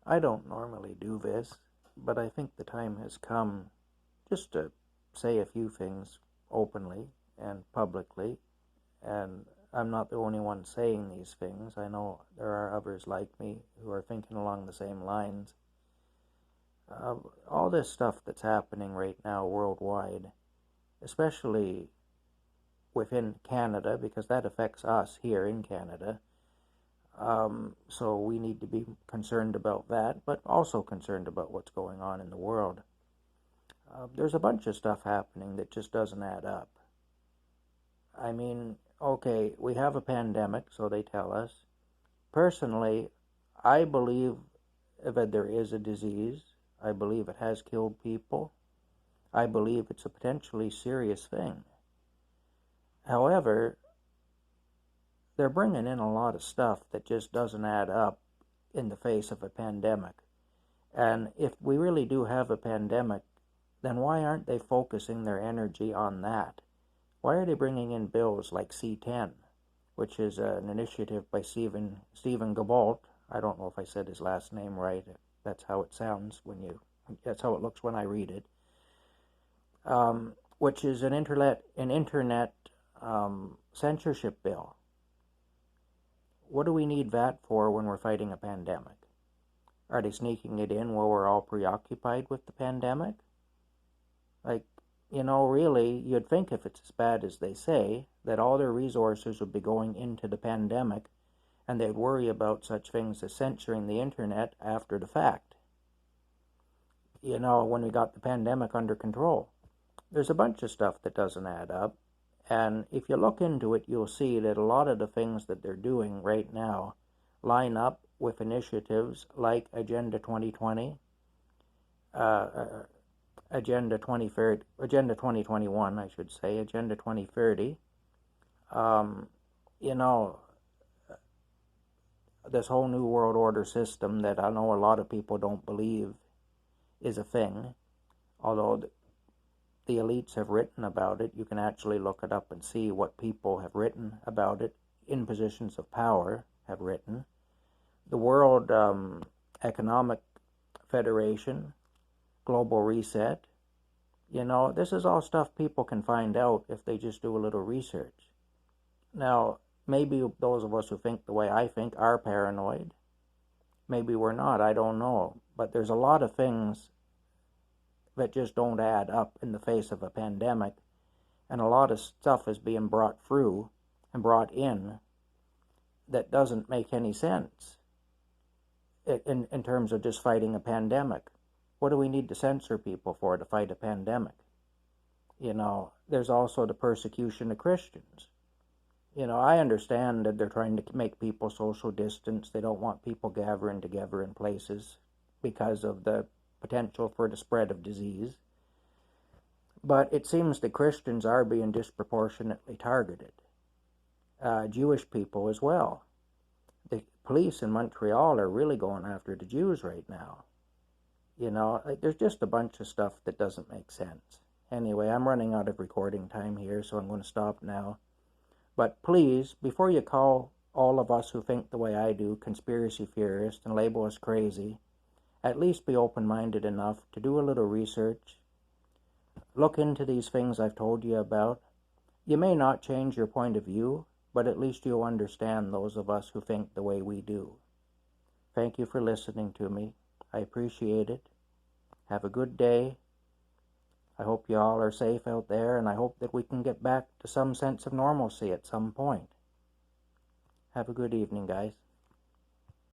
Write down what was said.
I don't normally do this, but I think the time has come just to say a few things openly and publicly, and I'm not the only one saying these things. I know there are others like me who are thinking along the same lines. Uh, all this stuff that's happening right now worldwide, especially within Canada, because that affects us here in Canada. So we need to be concerned about that, but also concerned about what's going on in the world. There's a bunch of stuff happening that just doesn't add up. I mean, okay, we have a pandemic, so they tell us. Personally, I believe that there is a disease. I believe it has killed people. I believe it's a potentially serious thing. However, they're bringing in a lot of stuff that just doesn't add up in the face of a pandemic. And if we really do have a pandemic, then why aren't they focusing their energy on that? Why are they bringing in bills like C10, which is an initiative by Stephen Gabault? I don't know if I said his last name right. That's how it sounds that's how it looks when I read it. Which is an internet censorship bill. What do we need that for when we're fighting a pandemic? Are they sneaking it in while we're all preoccupied with the pandemic? Like, really, you'd think if it's as bad as they say, that all their resources would be going into the pandemic, and they'd worry about such things as censoring the internet after the fact. When we got the pandemic under control. There's a bunch of stuff that doesn't add up, and if you look into it, you'll see that a lot of the things that they're doing right now line up with initiatives like Agenda 2020, Agenda 2030, Agenda 2021, I should say, Agenda 2030. This whole New World Order system that I know a lot of people don't believe is a thing, although the elites have written about it. You can actually look it up and see what people have written about it in positions of power have written. The World Economic Federation, Global Reset, this is all stuff people can find out if they just do a little research. Now, maybe those of us who think the way I think are paranoid. Maybe we're not, I don't know. But there's a lot of things that just don't add up in the face of a pandemic, and a lot of stuff is being brought through and brought in that doesn't make any sense in terms of just fighting a pandemic. What do we need to censor people for to fight a pandemic? There's also the persecution of Christians. I understand that they're trying to make people social distance. They don't want people gathering together in places because of the potential for the spread of disease. But it seems that Christians are being disproportionately targeted. Jewish people as well. The police in Montreal are really going after the Jews right now. There's just a bunch of stuff that doesn't make sense. Anyway, I'm running out of recording time here, so I'm going to stop now. But please, before you call all of us who think the way I do conspiracy theorists and label us crazy, at least be open-minded enough to do a little research. Look into these things I've told you about. You may not change your point of view, but at least you'll understand those of us who think the way we do. Thank you for listening to me. I appreciate it. Have a good day. I hope you all are safe out there, and I hope that we can get back to some sense of normalcy at some point. Have a good evening, guys.